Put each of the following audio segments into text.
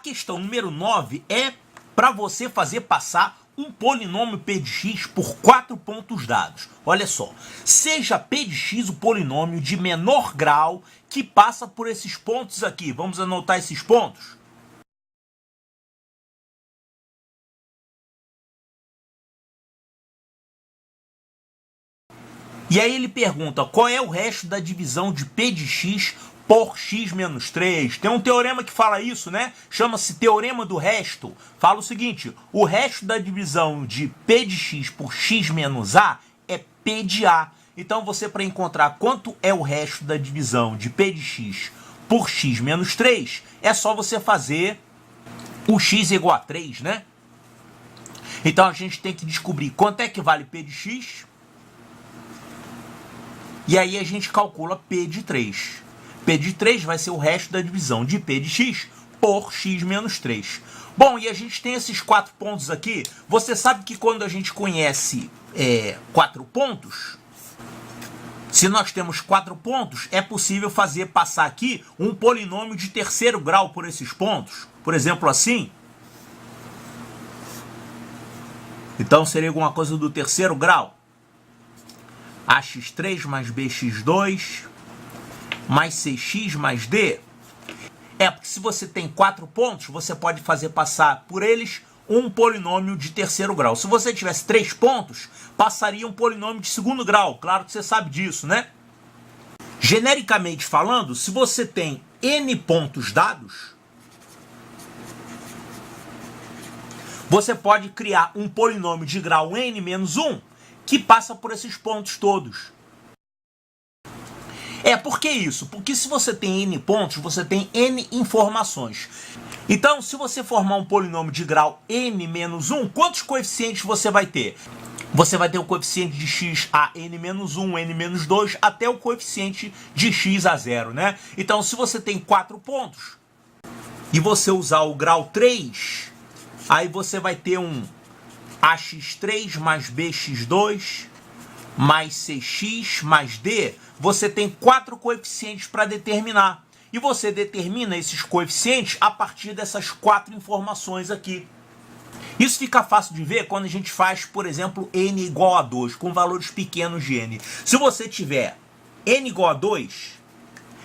questão número 9 é para você fazer passar um polinômio p de x por 4 pontos dados. Olha só, seja p de x o polinômio de menor grau que passa por esses pontos aqui. Vamos anotar esses pontos? E aí ele pergunta, qual é o resto da divisão de p de x por x menos 3? Tem um teorema que fala isso, né? Chama-se teorema do resto. Fala o seguinte, o resto da divisão de p de x por x menos a é p de a. Então você, para encontrar quanto é o resto da divisão de p de x por x menos 3, é só você fazer o x igual a 3, né? Então a gente tem que descobrir quanto é que vale p de x. E aí a gente calcula p de 3. P de 3 vai ser o resto da divisão de p de x por x menos 3. Bom, e a gente tem esses 4 pontos aqui. Você sabe que quando a gente conhece 4 pontos, se nós temos 4 pontos, é possível fazer passar aqui um polinômio de terceiro grau por esses pontos. Por exemplo, assim. Então seria alguma coisa do terceiro grau. ax3 mais bx2 mais cx mais d. Porque se você tem 4 pontos, você pode fazer passar por eles um polinômio de terceiro grau. Se você tivesse 3 pontos, passaria um polinômio de segundo grau. Claro que você sabe disso, né? Genericamente falando, se você tem n pontos dados, você pode criar um polinômio de grau n menos 1 que passa por esses pontos todos. Por que isso? Porque se você tem n pontos, você tem n informações. Então, se você formar um polinômio de grau n menos 1, quantos coeficientes você vai ter? Você vai ter o coeficiente de x a n menos 1, n menos 2, até o coeficiente de x a 0, né? Então, se você tem 4 pontos, e você usar o grau 3, aí você vai ter um ax3 mais bx2 mais cx mais d. Você tem 4 coeficientes para determinar. E você determina esses coeficientes a partir dessas 4 informações aqui. Isso fica fácil de ver quando a gente faz, por exemplo, n igual a 2, com valores pequenos de n. Se você tiver n igual a 2,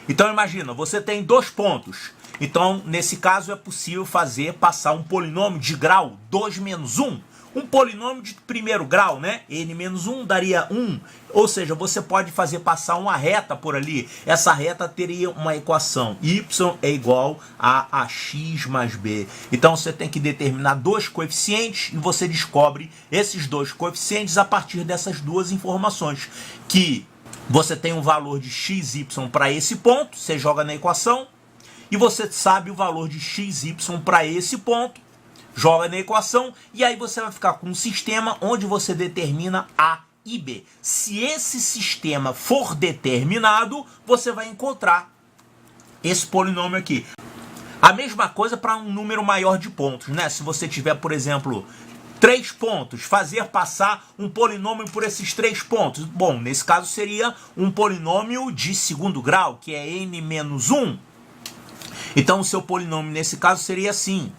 então imagina, você tem 2 pontos. Então, nesse caso, é possível fazer passar um polinômio de grau 2 menos 1. Um polinômio de primeiro grau, né? N menos 1 daria 1. Ou seja, você pode fazer passar uma reta por ali. Essa reta teria uma equação. Y é igual a ax mais b. Então, você tem que determinar 2 coeficientes e você descobre esses 2 coeficientes a partir dessas 2 informações. Que você tem um valor de x, y para esse ponto, você joga na equação. E você sabe o valor de x, y para esse ponto, joga na equação, e aí você vai ficar com um sistema onde você determina A e B. Se esse sistema for determinado, você vai encontrar esse polinômio aqui. A mesma coisa para um número maior de pontos, né? Se você tiver, por exemplo, 3 pontos, fazer passar um polinômio por esses 3 pontos. Bom, nesse caso seria um polinômio de segundo grau, que é n menos 1. Então o seu polinômio nesse caso seria assim: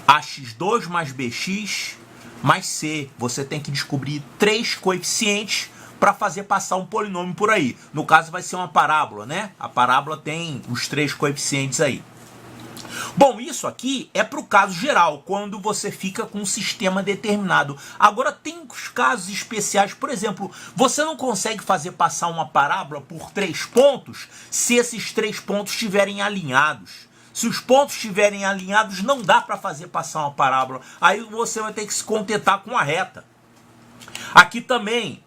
ax2 mais bx mais c. Você tem que descobrir 3 coeficientes para fazer passar um polinômio por aí. No caso vai ser uma parábola, né? A parábola tem os 3 coeficientes aí. Bom, isso aqui é para o caso geral, quando você fica com um sistema determinado. Agora tem os casos especiais, por exemplo, você não consegue fazer passar uma parábola por 3 pontos se esses 3 pontos estiverem alinhados. Se os pontos estiverem alinhados, não dá para fazer passar uma parábola. Aí você vai ter que se contentar com a reta. Aqui também.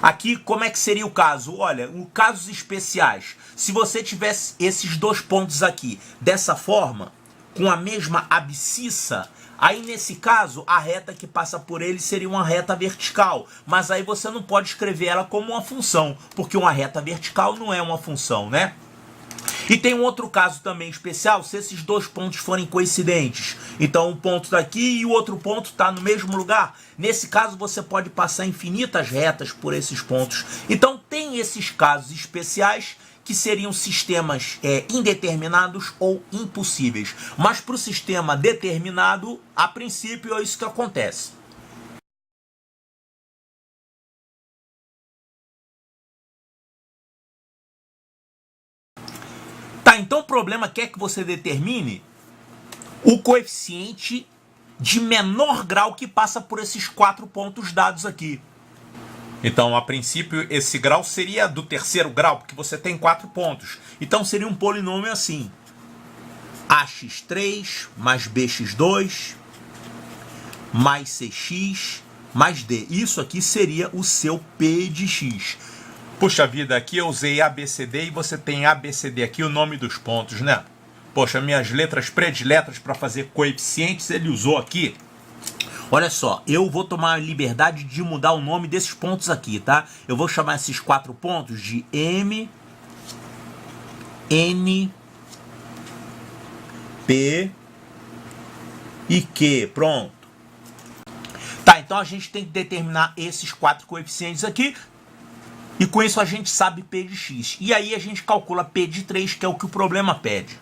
Aqui, como é que seria o caso? Olha, em casos especiais, se você tivesse esses 2 pontos aqui dessa forma, com a mesma abscissa, aí nesse caso, a reta que passa por ele seria uma reta vertical. Mas aí você não pode escrever ela como uma função, porque uma reta vertical não é uma função, né? E tem um outro caso também especial, se esses 2 pontos forem coincidentes. Então um ponto daqui e o outro ponto está no mesmo lugar. Nesse caso você pode passar infinitas retas por esses pontos. Então tem esses casos especiais que seriam sistemas indeterminados ou impossíveis. Mas para o sistema determinado, a princípio é isso que acontece. Tá, então o problema quer que você determine o coeficiente de menor grau que passa por esses 4 pontos dados aqui. Então, a princípio, esse grau seria do terceiro grau, porque você tem 4 pontos. Então, seria um polinômio assim. ax3 mais bx2 mais cx mais d. Isso aqui seria o seu p de x. Puxa vida, aqui eu usei ABCD e você tem ABCD aqui, o nome dos pontos, né? Poxa, minhas letras prediletas para fazer coeficientes, ele usou aqui. Olha só, eu vou tomar a liberdade de mudar o nome desses pontos aqui, tá? Eu vou chamar esses 4 pontos de M, N, P e Q. Pronto. Tá, então a gente tem que determinar esses 4 coeficientes aqui. E com isso a gente sabe P de x. E aí a gente calcula P de 3, que é o que o problema pede.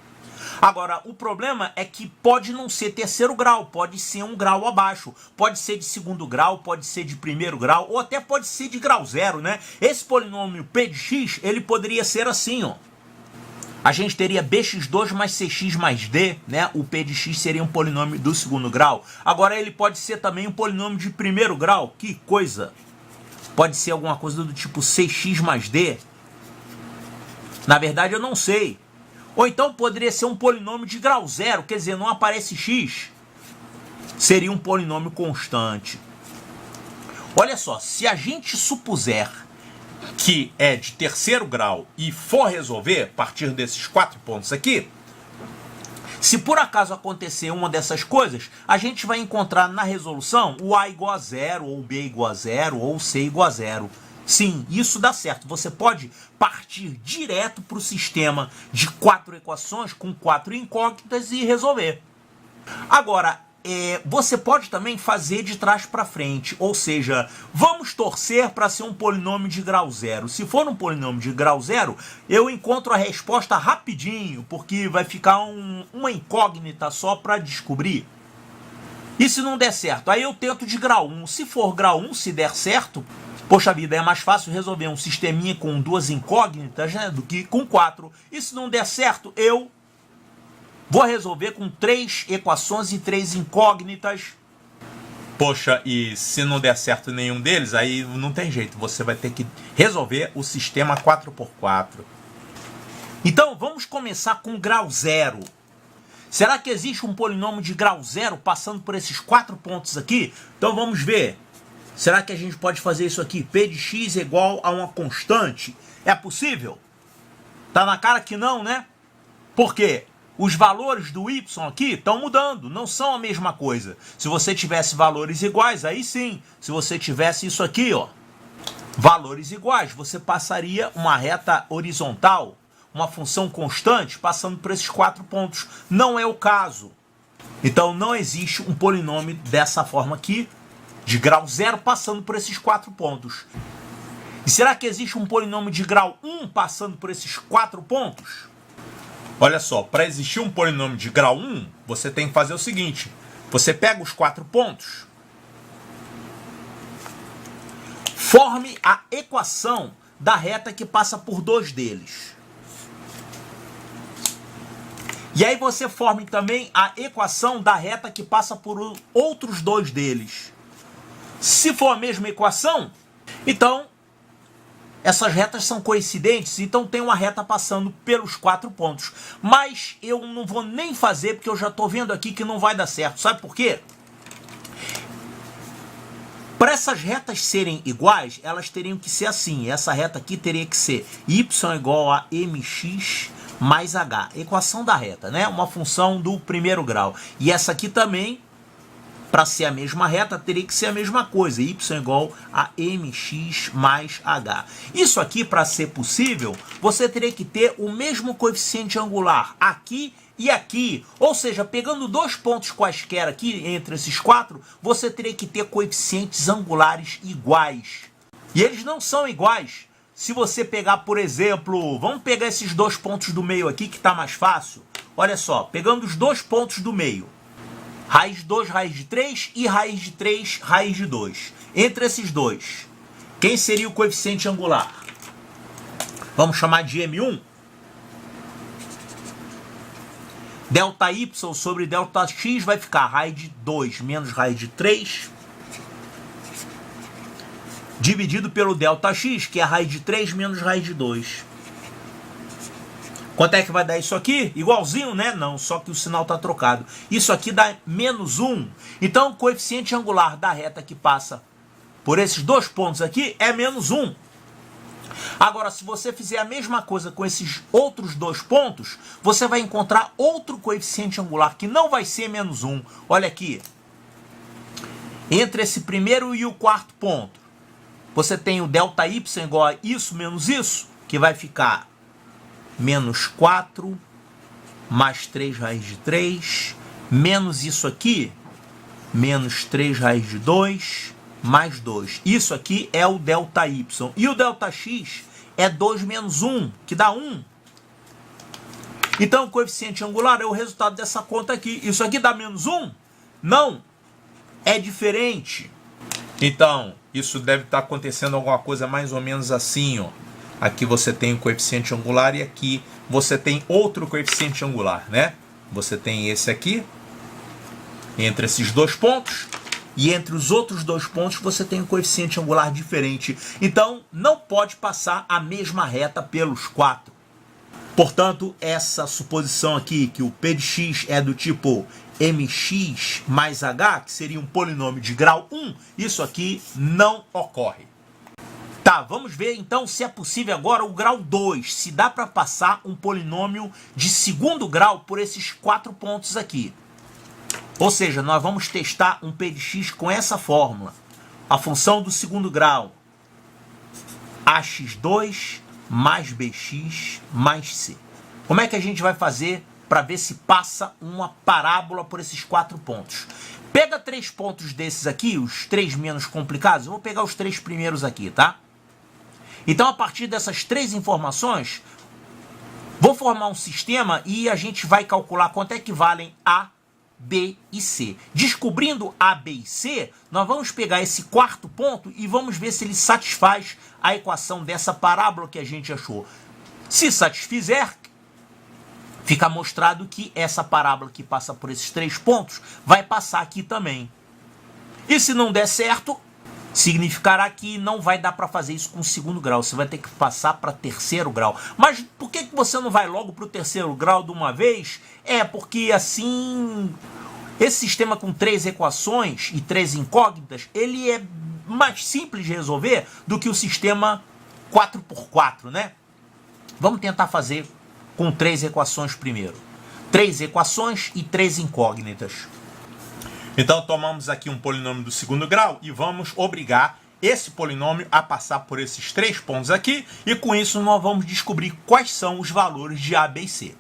Agora, o problema é que pode não ser terceiro grau, pode ser um grau abaixo. Pode ser de segundo grau, pode ser de primeiro grau, ou até pode ser de grau zero, né? Esse polinômio P de x, ele poderia ser assim, ó. A gente teria bx2 mais cx mais d, né? O P de x seria um polinômio do segundo grau. Agora, ele pode ser também um polinômio de primeiro grau. Que coisa! Pode ser alguma coisa do tipo cx mais d. Na verdade, eu não sei. Ou então poderia ser um polinômio de grau zero, quer dizer, não aparece x. Seria um polinômio constante. Olha só, se a gente supuser que é de terceiro grau e for resolver a partir desses 4 pontos aqui, se por acaso acontecer uma dessas coisas, a gente vai encontrar na resolução o A igual a zero, ou B igual a zero, ou C igual a zero. Sim, isso dá certo. Você pode partir direto para o sistema de 4 equações com 4 incógnitas e resolver. Agora, você pode também fazer de trás para frente, ou seja, vamos torcer para ser um polinômio de grau zero. Se for um polinômio de grau zero, eu encontro a resposta rapidinho, porque vai ficar uma incógnita só para descobrir. E se não der certo, aí eu tento de grau 1. Se for grau 1, se der certo, poxa vida, é mais fácil resolver um sisteminha com 2 incógnitas, né, do que com 4. E se não der certo, eu vou resolver com 3 equações e 3 incógnitas. Poxa, e se não der certo nenhum deles, aí não tem jeito. Você vai ter que resolver o sistema 4x4. Então, vamos começar com grau 0. Será que existe um polinômio de grau 0 passando por esses 4 pontos aqui? Então, vamos ver. Será que a gente pode fazer isso aqui? P de x é igual a uma constante. É possível? Tá na cara que não, né? Por quê? Os valores do y aqui estão mudando, não são a mesma coisa. Se você tivesse valores iguais, aí sim. Se você tivesse isso aqui, ó, valores iguais, você passaria uma reta horizontal, uma função constante, passando por esses 4 pontos. Não é o caso. Então não existe um polinômio dessa forma aqui, de grau 0 passando por esses 4 pontos. E será que existe um polinômio de grau 1 passando por esses 4 pontos? Olha só, para existir um polinômio de grau 1, você tem que fazer o seguinte. Você pega os 4 pontos, forme a equação da reta que passa por 2 deles. E aí você forme também a equação da reta que passa por outros 2 deles. Se for a mesma equação, então essas retas são coincidentes, então tem uma reta passando pelos 4 pontos. Mas eu não vou nem fazer, porque eu já estou vendo aqui que não vai dar certo. Sabe por quê? Para essas retas serem iguais, elas teriam que ser assim. Essa reta aqui teria que ser y igual a mx mais h. Equação da reta, né? Uma função do primeiro grau. E essa aqui também, para ser a mesma reta, teria que ser a mesma coisa. Y igual a mx mais h. Isso aqui, para ser possível, você teria que ter o mesmo coeficiente angular aqui e aqui. Ou seja, pegando 2 pontos quaisquer aqui, entre esses 4, você teria que ter coeficientes angulares iguais. E eles não são iguais. se você pegar, por exemplo, vamos pegar esses dois pontos do meio aqui, que está mais fácil. Olha só, pegando os dois pontos do meio, raiz de 2, raiz de 3 e raiz de 3, raiz de 2. Entre esses dois, quem seria o coeficiente angular? Vamos chamar de M1. Delta y sobre delta x vai ficar raiz de 2 menos raiz de 3, dividido pelo delta x, que é a raiz de 3 menos raiz de 2. Quanto é que vai dar isso aqui? Igualzinho, né? Não, só que o sinal está trocado. Isso aqui dá menos 1. Então, o coeficiente angular da reta que passa por esses dois pontos aqui é menos 1. Agora, se você fizer a mesma coisa com esses outros dois pontos, você vai encontrar outro coeficiente angular que não vai ser menos 1. Olha aqui. Entre esse primeiro e o quarto ponto, você tem o delta y igual a isso menos isso, que vai ficar menos 4 mais 3 raiz de 3, menos isso aqui, menos 3 raiz de 2, mais 2. Isso aqui é o delta y. E o delta x é 2 menos 1, que dá 1. Então, o coeficiente angular é o resultado dessa conta aqui. Isso aqui dá menos 1? Não. É diferente. Então, isso deve estar acontecendo alguma coisa mais ou menos assim, ó. Aqui você tem o coeficiente angular e aqui você tem outro coeficiente angular, né? Você tem esse aqui, entre esses dois pontos, e entre os outros dois pontos você tem um coeficiente angular diferente. Então, não pode passar a mesma reta pelos quatro. Portanto, essa suposição aqui, que o P de x é do tipo mx mais h, que seria um polinômio de grau 1, isso aqui não ocorre. Tá, vamos ver então se é possível agora o grau 2, se dá para passar um polinômio de segundo grau por esses quatro pontos aqui. Ou seja, nós vamos testar um P de x com essa fórmula. A função do segundo grau, ax2 mais bx mais c. Como é que a gente vai fazer para ver se passa uma parábola por esses quatro pontos? Pega três pontos desses aqui, os três menos complicados. Eu vou pegar os três primeiros aqui, tá? Então, a partir dessas três informações, vou formar um sistema e a gente vai calcular quanto é que valem A, B e C. Descobrindo A, B e C, nós vamos pegar esse quarto ponto e vamos ver se ele satisfaz a equação dessa parábola que a gente achou. Se satisfizer, fica mostrado que essa parábola que passa por esses três pontos vai passar aqui também. E se não der certo, significará que não vai dar para fazer isso com o segundo grau. Você vai ter que passar para terceiro grau. Mas por que você não vai logo para o terceiro grau de uma vez? É porque assim, esse sistema com três equações e três incógnitas, ele é mais simples de resolver do que o sistema 4x4, né? Vamos tentar fazer com três equações primeiro. Três equações e três incógnitas. Então, tomamos aqui um polinômio do segundo grau e vamos obrigar esse polinômio a passar por esses três pontos aqui. E com isso, nós vamos descobrir quais são os valores de A, B e C.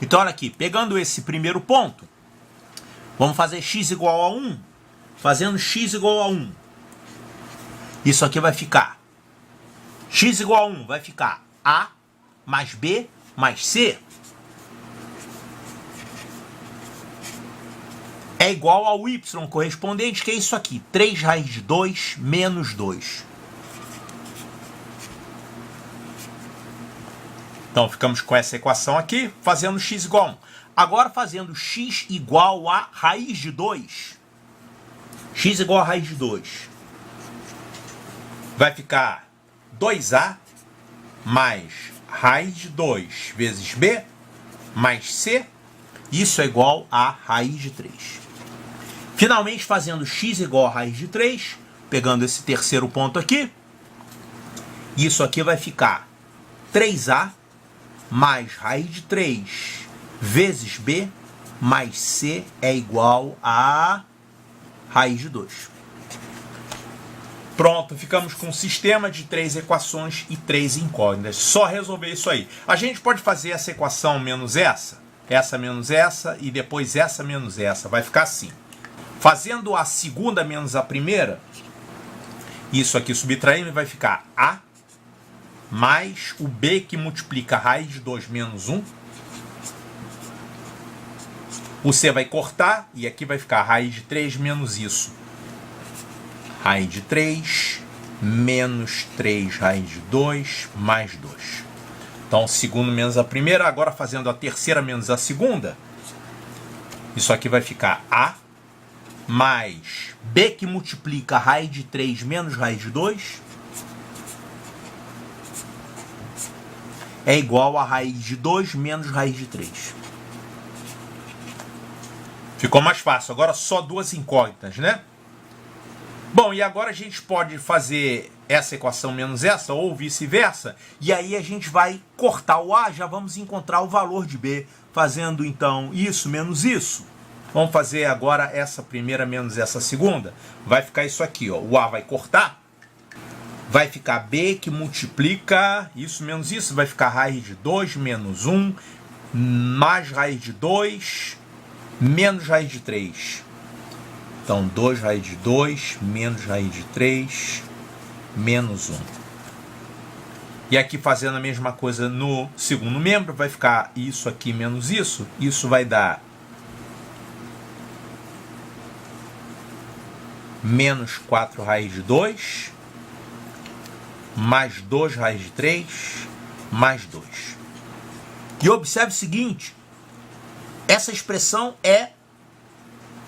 Então, olha aqui, pegando esse primeiro ponto, vamos fazer x igual a 1. Fazendo x igual a 1. Isso aqui vai ficar x igual a 1, vai ficar A mais B mais C é igual ao y correspondente, que é isso aqui, 3 raiz de 2 menos 2. Então, ficamos com essa equação aqui, fazendo x igual a 1. Agora, fazendo x igual a raiz de 2. X igual a raiz de 2. Vai ficar 2a mais raiz de 2 vezes b mais c. Isso é igual a raiz de 3. Finalmente, fazendo x igual a raiz de 3, pegando esse terceiro ponto aqui, isso aqui vai ficar 3a mais raiz de 3 vezes b mais c é igual a raiz de 2. Pronto, ficamos com um sistema de três equações e três incógnitas. Só resolver isso aí. A gente pode fazer essa equação menos essa menos essa e depois essa menos essa. Vai ficar assim. Fazendo a segunda menos a primeira, isso aqui subtraindo vai ficar A mais o b que multiplica a raiz de 2 menos 1. O c vai cortar e aqui vai ficar a raiz de 3 menos isso. Raiz de 3 menos 3 raiz de 2 mais 2. Então, segundo menos a primeira, agora fazendo a terceira menos a segunda, isso aqui vai ficar a mais b que multiplica a raiz de 3 menos raiz de 2 é igual a raiz de 2 menos raiz de 3. Ficou mais fácil. Agora só duas incógnitas, né? Bom, e agora a gente pode fazer essa equação menos essa, ou vice-versa, e aí a gente vai cortar o a, já vamos encontrar o valor de b, fazendo então isso menos isso. Vamos fazer agora essa primeira menos essa segunda. Vai ficar isso aqui, ó. O a vai cortar, vai ficar b que multiplica isso menos isso, vai ficar raiz de 2 menos 1, mais raiz de 2, menos raiz de 3. Então, 2 raiz de 2, menos raiz de 3, menos 1. E aqui fazendo a mesma coisa no segundo membro, vai ficar isso aqui menos isso. Isso vai dar menos 4 raiz de 2, mais 2 raiz de 3, mais 2. E observe o seguinte, essa expressão é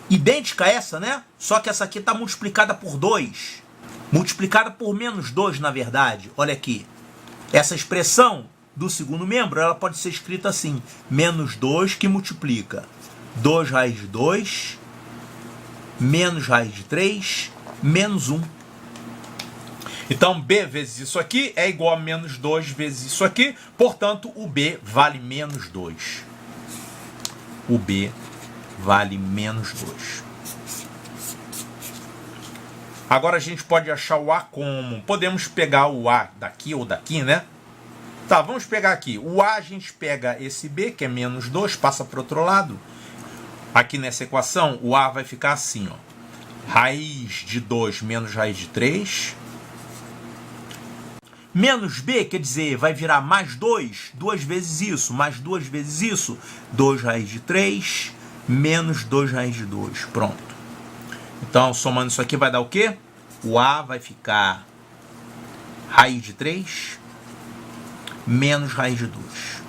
idêntica a essa, né? Só que essa aqui está multiplicada por 2. Multiplicada por menos 2, na verdade. Olha aqui. Essa expressão do segundo membro, ela pode ser escrita assim. Menos 2 que multiplica 2 raiz de 2, menos raiz de 3, menos 1. Então, b vezes isso aqui é igual a menos 2 vezes isso aqui. Portanto, o b vale menos 2. O b vale menos 2. Agora a gente pode achar o a como? Podemos pegar o a daqui ou daqui, né? Tá, vamos pegar aqui. O a a gente pega esse b, que é menos 2, passa para o outro lado. Aqui nessa equação, o a vai ficar assim, ó. Raiz de 2 menos raiz de 3. Menos b, quer dizer, vai virar mais 2, 2 vezes isso, mais 2 vezes isso, 2 raiz de 3, menos 2 raiz de 2. Pronto. Então, somando isso aqui vai dar o quê? O a vai ficar raiz de 3, menos raiz de 2.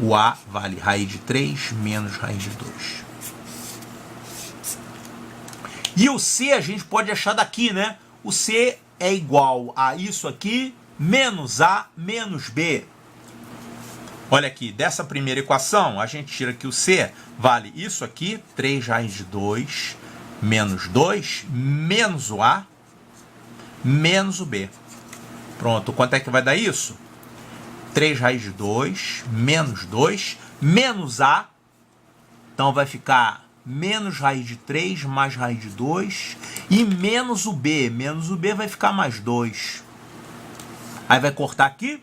O a vale raiz de 3, menos raiz de 2. E o c a gente pode achar daqui, né? O c é igual a isso aqui, menos a, menos b. Olha aqui, dessa primeira equação, a gente tira que o c vale isso aqui, 3 raiz de 2, menos 2, menos o a, menos o b. Pronto, quanto é que vai dar isso? 3 raiz de 2, menos a. Então vai ficar menos raiz de 3 mais raiz de 2 e menos o b. Menos o b vai ficar mais 2. Aí vai cortar aqui.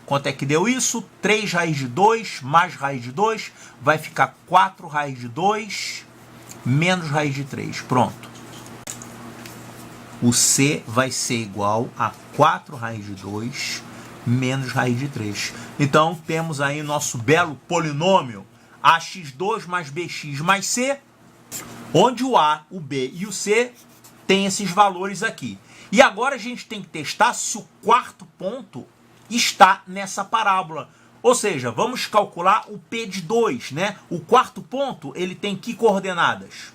Quanto é que deu isso? 3 raiz de 2 mais raiz de 2 vai ficar 4 raiz de 2 menos raiz de 3. Pronto. O c vai ser igual a 4 raiz de 2 menos raiz de 3. Então, temos aí nosso belo polinômio ax2 mais bx mais c, onde o a, o b e o c têm esses valores aqui. E agora a gente tem que testar se o quarto ponto está nessa parábola. Ou seja, vamos calcular o p de 2, né? O quarto ponto, ele tem que coordenadas?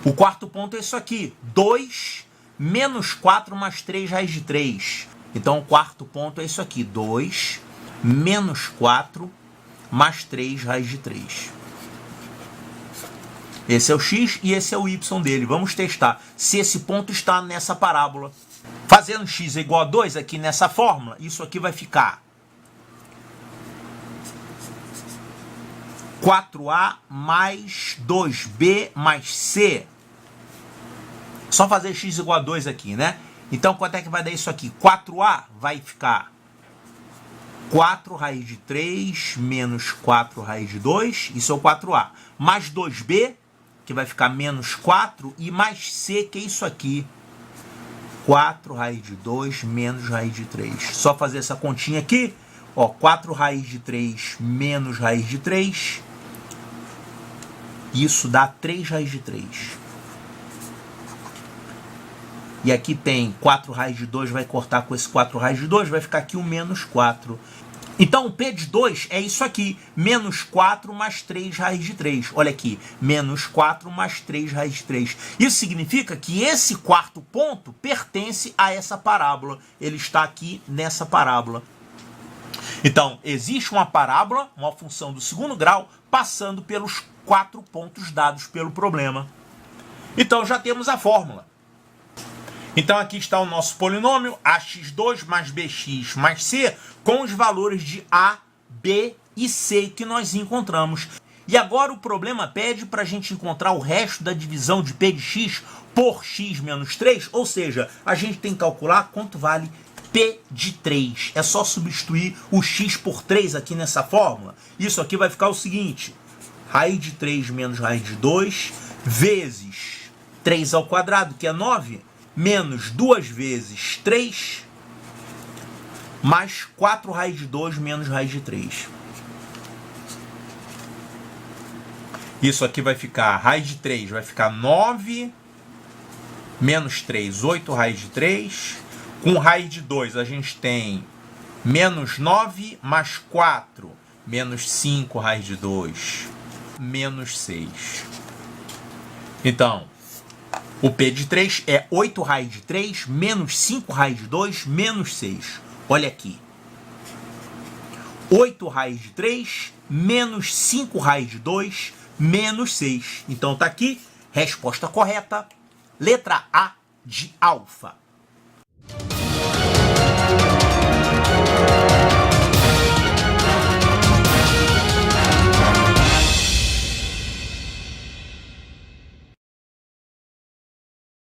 O quarto ponto é isso aqui, 2 menos 4 mais 3 raiz de 3. Então, o quarto ponto é isso aqui, 2 menos 4 mais 3 raiz de 3. Esse é o x e esse é o y dele. Vamos testar se esse ponto está nessa parábola. Fazendo x igual a 2 aqui nessa fórmula, isso aqui vai ficar 4a mais 2b mais c. Só fazer x igual a 2 aqui, né? Então, quanto é que vai dar isso aqui? 4a vai ficar 4 raiz de 3 menos 4 raiz de 2, isso é o 4a. Mais 2b, que vai ficar menos 4, e mais c, que é isso aqui. 4 raiz de 2 menos raiz de 3. Só fazer essa continha aqui. Ó, 4 raiz de 3 menos raiz de 3. Isso dá 3 raiz de 3. E aqui tem 4 raiz de 2, vai cortar com esse 4 raiz de 2, vai ficar aqui o menos 4. Então, o P de 2 é isso aqui, menos 4 mais 3 raiz de 3. Olha aqui, menos 4 mais 3 raiz de 3. Isso significa que esse quarto ponto pertence a essa parábola. Ele está aqui nessa parábola. Então, existe uma parábola, uma função do segundo grau, passando pelos 4 pontos dados pelo problema. Então, já temos a fórmula. Então aqui está o nosso polinômio ax2 mais bx mais c com os valores de a, b e c que nós encontramos. E agora o problema pede para a gente encontrar o resto da divisão de p de x por x menos 3, ou seja, a gente tem que calcular quanto vale p de 3. É só substituir o x por 3 aqui nessa fórmula. Isso aqui vai ficar o seguinte, raiz de 3 menos raiz de 2 vezes 3 ao quadrado, que é 9, menos 2 vezes 3, mais 4 raiz de 2 menos raiz de 3. Isso aqui vai ficar, raiz de 3 vai ficar 9, menos 3, 8 raiz de 3. Com raiz de 2 a gente tem menos 9 mais 4, menos 5 raiz de 2, menos 6. Então, o P de 3 é 8 raiz de 3 menos 5 raiz de 2 menos 6. Olha aqui. 8 raiz de 3 menos 5 raiz de 2 menos 6. Então tá aqui, resposta correta, letra A de alfa.